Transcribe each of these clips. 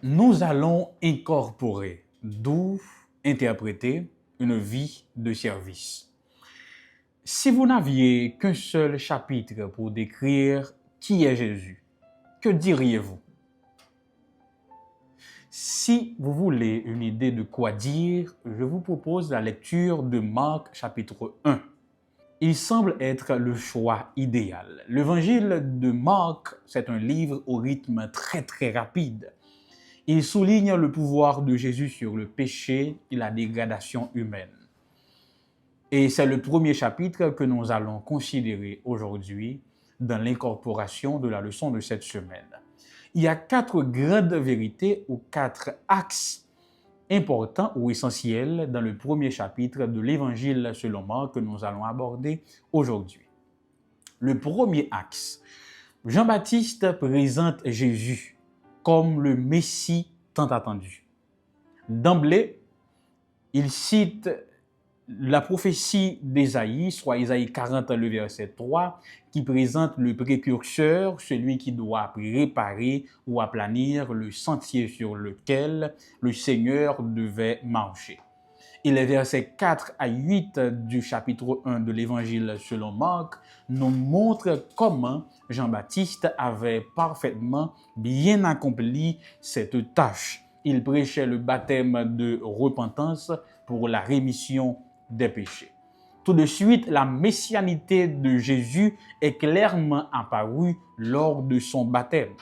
Nous allons incorporer, d'où interpréter une vie de service. Si vous n'aviez qu'un seul chapitre pour décrire qui est Jésus, que diriez-vous? Si vous voulez une idée de quoi dire, je vous propose la lecture de Marc chapitre 1. Il semble être le choix idéal. L'évangile de Marc, c'est un livre au rythme très rapide. Il souligne le pouvoir de Jésus sur le péché et la dégradation humaine. Et c'est le premier chapitre que nous allons considérer aujourd'hui dans l'incorporation de la leçon de cette semaine. Il y a 4 grandes vérités ou 4 axes importants ou essentiels dans le premier chapitre de l'Évangile selon Marc que nous allons aborder aujourd'hui. Le premier axe, Jean-Baptiste présente Jésus comme le Messie tant attendu. D'emblée, il cite la prophétie d'Ésaïe, soit Ésaïe 40, le verset 3, qui présente le précurseur, celui qui doit préparer ou aplanir le sentier sur lequel le Seigneur devait marcher. Et les versets 4 à 8 du chapitre 1 de l'Évangile selon Marc nous montrent comment Jean-Baptiste avait parfaitement bien accompli cette tâche. Il prêchait le baptême de repentance pour la rémission des péchés. Tout de suite, la messianité de Jésus est clairement apparue lors de son baptême,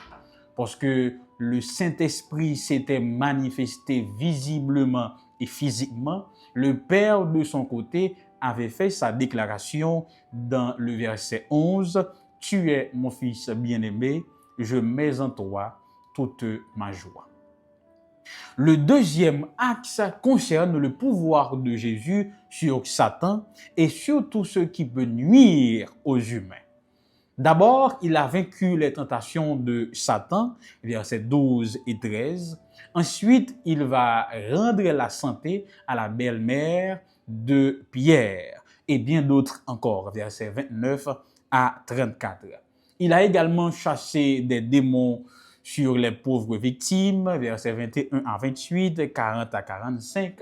parce que le Saint-Esprit s'était manifesté visiblement et physiquement. Le Père, de son côté, avait fait sa déclaration dans le verset 11, « Tu es mon Fils bien-aimé, je mets en toi toute ma joie. » Le deuxième axe concerne le pouvoir de Jésus sur Satan et sur tout ce qui peut nuire aux humains. D'abord, il a vaincu les tentations de Satan, versets 12 et 13. Ensuite, il va rendre la santé à la belle-mère de Pierre et bien d'autres encore, versets 29 à 34. Il a également chassé des démons sur les pauvres victimes, versets 21 à 28, 40 à 45.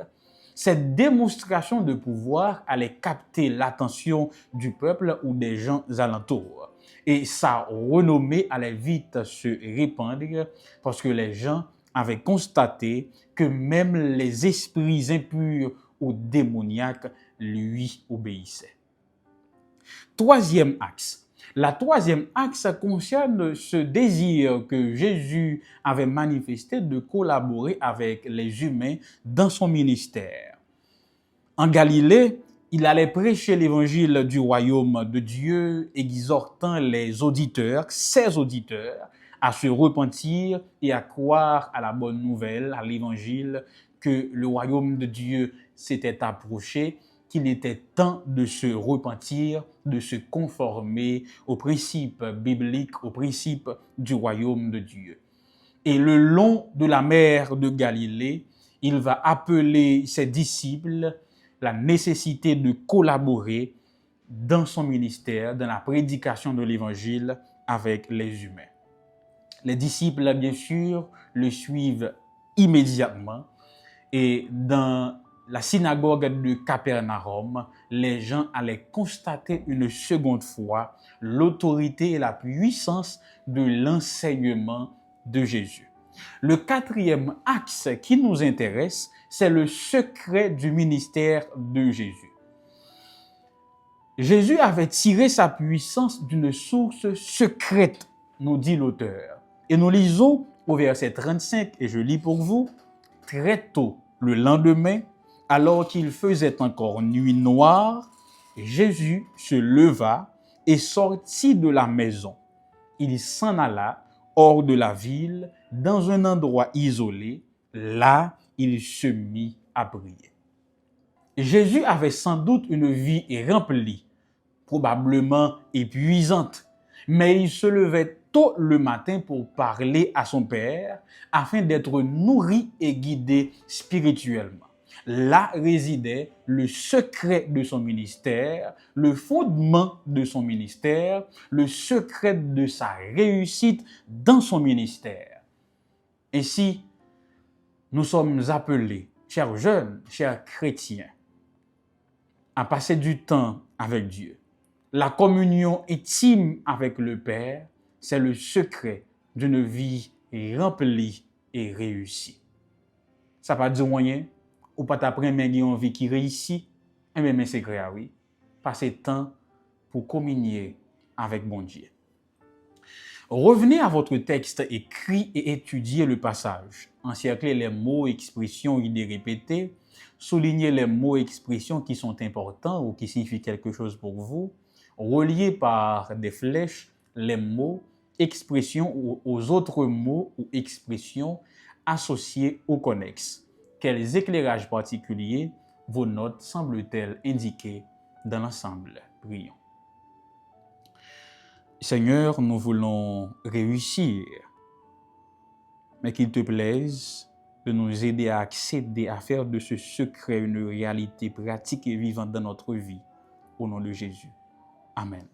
Cette démonstration de pouvoir allait capter l'attention du peuple ou des gens alentours. Et sa renommée allait vite se répandre parce que les gens avaient constaté que même les esprits impurs ou démoniaques lui obéissaient. Troisième axe. La troisième axe concerne ce désir que Jésus avait manifesté de collaborer avec les humains dans son ministère. En Galilée, il allait prêcher l'évangile du royaume de Dieu, exhortant les auditeurs, ses auditeurs, à se repentir et à croire à la bonne nouvelle, à l'évangile, que le royaume de Dieu s'était approché, qu'il était temps de se repentir, de se conformer aux principes bibliques, aux principes du royaume de Dieu. Et le long de la mer de Galilée, il va appeler ses disciples la nécessité de collaborer dans son ministère, dans la prédication de l'évangile avec les humains. Les disciples, bien sûr, le suivent immédiatement et dans la synagogue de Capernaum, les gens allaient constater une seconde fois l'autorité et la puissance de l'enseignement de Jésus. Le quatrième axe qui nous intéresse, c'est le secret du ministère de Jésus. Jésus avait tiré sa puissance d'une source secrète, nous dit l'auteur. Et nous lisons au verset 35, et je lis pour vous, « Très tôt, le lendemain, alors qu'il faisait encore nuit noire, Jésus se leva et sortit de la maison. Il s'en alla hors de la ville, dans un endroit isolé. Là, il se mit à prier. » Jésus avait sans doute une vie remplie, probablement épuisante, mais il se levait tôt le matin pour parler à son Père afin d'être nourri et guidé spirituellement. Là résidait le secret de son ministère, le fondement de son ministère, le secret de sa réussite dans son ministère. Ainsi, nous sommes appelés, chers jeunes, chers chrétiens, à passer du temps avec Dieu. La communion intime avec le Père, c'est le secret d'une vie remplie et réussie. Ça pas dire moyen, ou pas t'apprendre une vie qui réussit, mais c'est vrai, oui. Passer temps pour communier avec bon Dieu. Revenez à votre texte écrit et étudiez le passage. Encerclez les mots, expressions, idées répétées. Soulignez les mots, expressions qui sont importants ou qui signifient quelque chose pour vous. Reliez par des flèches les mots, expressions aux autres mots ou expressions associés ou connexes. Quels éclairages particuliers vos notes semblent-elles indiquer dans l'ensemble? Prions. Seigneur, nous voulons réussir, mais qu'il te plaise de nous aider à accéder, à faire de ce secret une réalité pratique et vivante dans notre vie. Au nom de Jésus. Amen.